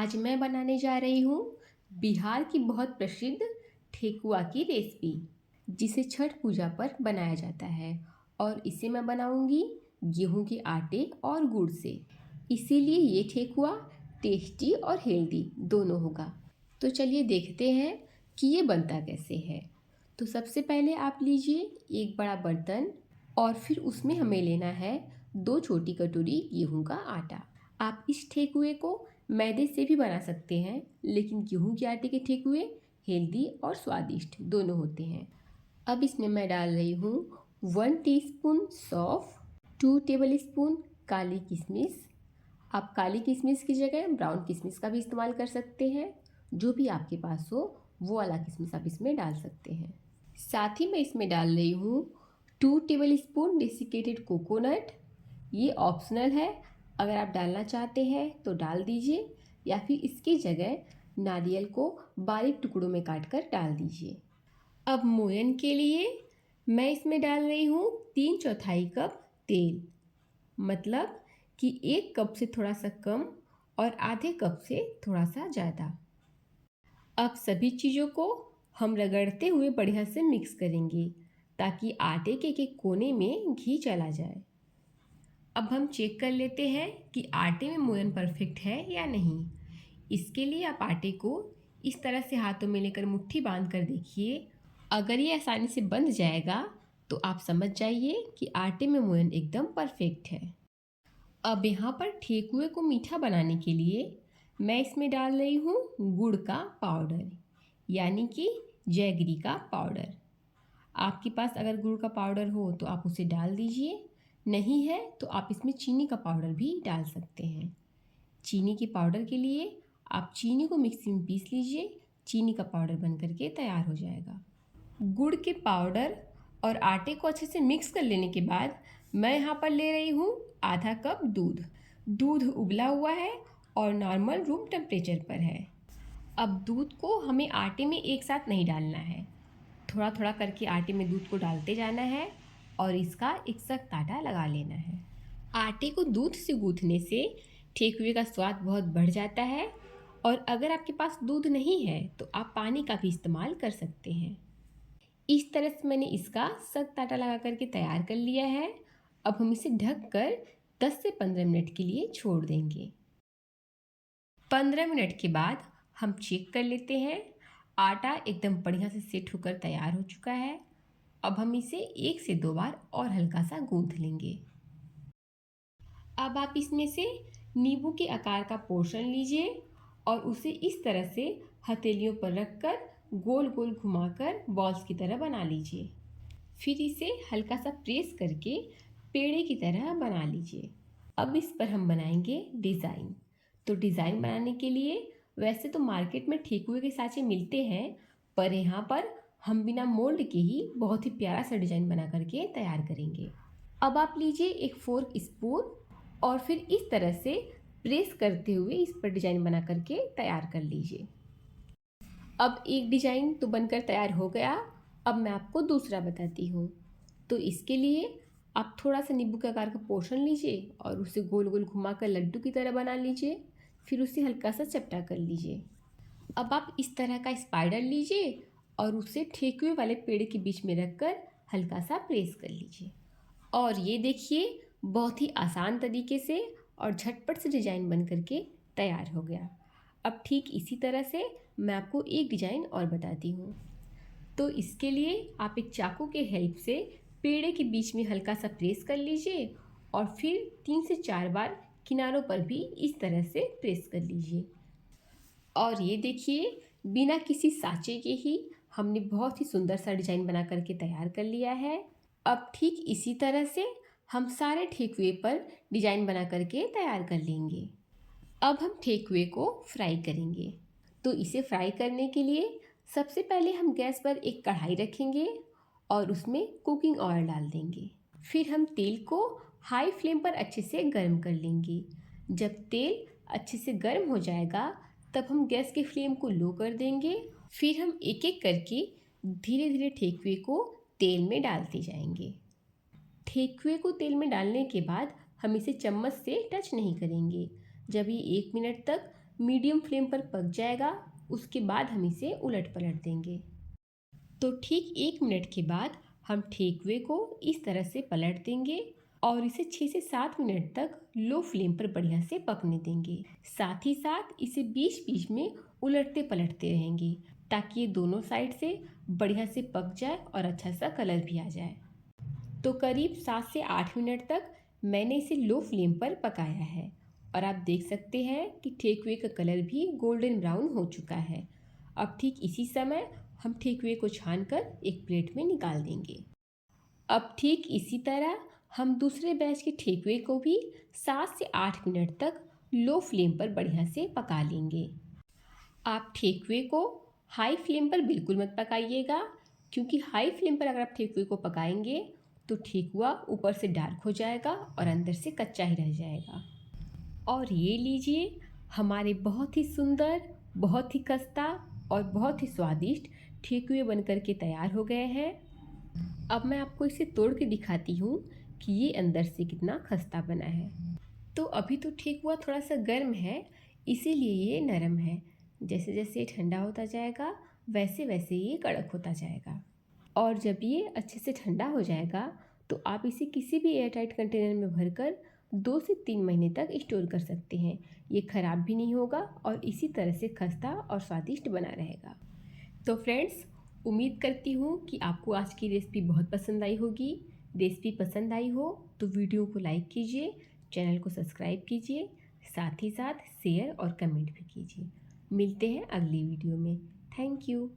आज मैं बनाने जा रही हूँ बिहार की बहुत प्रसिद्ध ठेकुआ की रेसिपी, जिसे छठ पूजा पर बनाया जाता है। और इसे मैं बनाऊंगी गेहूं के आटे और गुड़ से। इसीलिए ये ठेकुआ टेस्टी और हेल्दी दोनों होगा। तो चलिए देखते हैं कि ये बनता कैसे है। तो सबसे पहले आप लीजिए एक बड़ा बर्तन और फिर उसमें हमें लेना है 2 छोटी कटोरी गेहूं का आटा। आप इस ठेकुए को मैदे से भी बना सकते हैं, लेकिन गेहूं के आटे के ठेकुए हेल्दी और स्वादिष्ट दोनों होते हैं। अब इसमें मैं डाल रही हूँ 1 टीस्पून सौंफ, 2 टेबल स्पून काली किशमिश। आप काली किशमिश की जगह ब्राउन किशमिश का भी इस्तेमाल कर सकते हैं। जो भी आपके पास हो वो वाला किशमिश आप इसमें डाल सकते हैं। साथ ही मैं इसमें डाल रही हूँ 2 टेबल स्पून डेसिकेटेड कोकोनट। ये ऑप्शनल है, अगर आप डालना चाहते हैं तो डाल दीजिए, या फिर इसकी जगह नारियल को बारीक टुकड़ों में काट कर डाल दीजिए। अब मोयन के लिए मैं इसमें डाल रही हूँ 3/4 कप तेल, मतलब कि 1 कप से थोड़ा सा कम और आधे कप से थोड़ा सा ज़्यादा। अब सभी चीज़ों को हम रगड़ते हुए बढ़िया से मिक्स करेंगे, ताकि आटे के एक कोने में घी चला जाए। अब हम चेक कर लेते हैं कि आटे में मोयन परफेक्ट है या नहीं। इसके लिए आप आटे को इस तरह से हाथों में लेकर मुट्ठी बांध कर देखिए। अगर ये आसानी से बंध जाएगा तो आप समझ जाइए कि आटे में मोयन एकदम परफेक्ट है। अब यहाँ पर ठेकुए को मीठा बनाने के लिए मैं इसमें डाल रही हूँ गुड़ का पाउडर, यानी कि जैगरी का पाउडर। आपके पास अगर गुड़ का पाउडर हो तो आप उसे डाल दीजिए, नहीं है तो आप इसमें चीनी का पाउडर भी डाल सकते हैं। चीनी के पाउडर के लिए आप चीनी को मिक्सी में पीस लीजिए, चीनी का पाउडर बन करके तैयार हो जाएगा। गुड़ के पाउडर और आटे को अच्छे से मिक्स कर लेने के बाद मैं यहाँ पर ले रही हूँ आधा कप दूध। दूध उबला हुआ है और नॉर्मल रूम टेम्परेचर पर है। अब दूध को हमें आटे में एक साथ नहीं डालना है, थोड़ा थोड़ा करके आटे में दूध को डालते जाना है और इसका एक सख्त आटा लगा लेना है। आटे को दूध से गूँथने से ठेकुए का स्वाद बहुत बढ़ जाता है। और अगर आपके पास दूध नहीं है तो आप पानी का भी इस्तेमाल कर सकते हैं। इस तरह से मैंने इसका सख्त आटा लगा करके तैयार कर लिया है। अब हम इसे ढक कर 10 से 15 मिनट के लिए छोड़ देंगे। 15 मिनट के बाद हम चेक कर लेते हैं। आटा एकदम बढ़िया से सेट होकर तैयार हो चुका है। अब हम इसे 1 से 2 बार और हल्का सा गूंथ लेंगे। अब आप इसमें से नींबू के आकार का पोर्शन लीजिए और उसे इस तरह से हथेलियों पर रखकर गोल गोल घुमाकर बॉल्स की तरह बना लीजिए। फिर इसे हल्का सा प्रेस करके पेड़े की तरह बना लीजिए। अब इस पर हम बनाएंगे डिज़ाइन। तो डिज़ाइन बनाने के लिए वैसे तो मार्केट में ठेकुए के साँचे मिलते हैं, पर यहाँ पर हम बिना मोल्ड के ही बहुत ही प्यारा सा डिज़ाइन बना करके तैयार करेंगे। अब आप लीजिए एक फोर्क स्पून और फिर इस तरह से प्रेस करते हुए इस पर डिज़ाइन बना करके तैयार कर लीजिए। अब एक डिज़ाइन तो बनकर तैयार हो गया। अब मैं आपको दूसरा बताती हूँ। तो इसके लिए आप थोड़ा सा नींबू के आकार का पोर्शन लीजिए और उसे गोल गोल घुमाकर लड्डू की तरह बना लीजिए। फिर उसे हल्का सा चपटा कर लीजिए। अब आप इस तरह का स्पाइडर लीजिए और उसे ठेकुए वाले पेड़ के बीच में रखकर हल्का सा प्रेस कर लीजिए। और ये देखिए, बहुत ही आसान तरीके से और झटपट से डिज़ाइन बन करके तैयार हो गया। अब ठीक इसी तरह से मैं आपको एक डिज़ाइन और बताती हूँ। तो इसके लिए आप एक चाकू के हेल्प से पेड़े के बीच में हल्का सा प्रेस कर लीजिए और फिर 3 से 4 बार किनारों पर भी इस तरह से प्रेस कर लीजिए। और ये देखिए, बिना किसी साँचे के ही हमने बहुत ही सुंदर सा डिज़ाइन बना करके तैयार कर लिया है। अब ठीक इसी तरह से हम सारे ठेकुए पर डिज़ाइन बना करके तैयार कर लेंगे। अब हम ठेकुए को फ्राई करेंगे। तो इसे फ्राई करने के लिए सबसे पहले हम गैस पर एक कढ़ाई रखेंगे और उसमें कुकिंग ऑयल डाल देंगे। फिर हम तेल को हाई फ्लेम पर अच्छे से गर्म कर लेंगे। जब तेल अच्छे से गर्म हो जाएगा तब हम गैस के फ्लेम को लो कर देंगे। फिर हम एक एक करके धीरे धीरे ठेकुए को तेल में डालते जाएंगे। ठेकुए को तेल में डालने के बाद हम इसे चम्मच से टच नहीं करेंगे। जब ये 1 मिनट तक मीडियम फ्लेम पर पक जाएगा। उसके बाद हम इसे उलट पलट देंगे। तो ठीक 1 मिनट के बाद हम ठेकुए को इस तरह से पलट देंगे और इसे 6 से 7 मिनट तक लो फ्लेम पर बढ़िया से पकने देंगे। साथ ही साथ इसे बीच बीच में उलटते पलटते रहेंगे ताकि ये दोनों साइड से बढ़िया से पक जाए और अच्छा सा कलर भी आ जाए। तो करीब 7 से 8 मिनट तक मैंने इसे लो फ्लेम पर पकाया है और आप देख सकते हैं कि ठेकुए का कलर भी गोल्डन ब्राउन हो चुका है। अब ठीक इसी समय हम ठेकुए को छानकर एक प्लेट में निकाल देंगे। अब ठीक इसी तरह हम दूसरे बैच के ठेकुए को भी 7 से 8 मिनट तक लो फ्लेम पर बढ़िया से पका लेंगे। आप ठेकुए को हाई फ्लेम पर बिल्कुल मत पकाइएगा, क्योंकि हाई फ्लेम पर अगर आप ठेकुए को पकाएंगे तो ठेकुआ ऊपर से डार्क हो जाएगा और अंदर से कच्चा ही रह जाएगा। और ये लीजिए, हमारे बहुत ही सुंदर, बहुत ही खस्ता और बहुत ही स्वादिष्ट ठेकुए बनकर के तैयार हो गए हैं। अब मैं आपको इसे तोड़ के दिखाती हूँ कि ये अंदर से कितना खस्ता बना है। तो अभी तो ठेकुआ थोड़ा सा गर्म है, इसीलिए ये नरम है। जैसे जैसे ये ठंडा होता जाएगा वैसे वैसे ये कड़क होता जाएगा। और जब ये अच्छे से ठंडा हो जाएगा तो आप इसे किसी भी एयरटाइट कंटेनर में भरकर 2 से 3 महीने तक स्टोर कर सकते हैं। ये ख़राब भी नहीं होगा और इसी तरह से खस्ता और स्वादिष्ट बना रहेगा। तो फ्रेंड्स, उम्मीद करती हूँ कि आपको आज की रेसिपी बहुत पसंद आई होगी। रेसिपी पसंद आई हो तो वीडियो को लाइक कीजिए, चैनल को सब्सक्राइब कीजिए, साथ ही साथ शेयर और कमेंट भी कीजिए। मिलते हैं अगली वीडियो में। Thank you.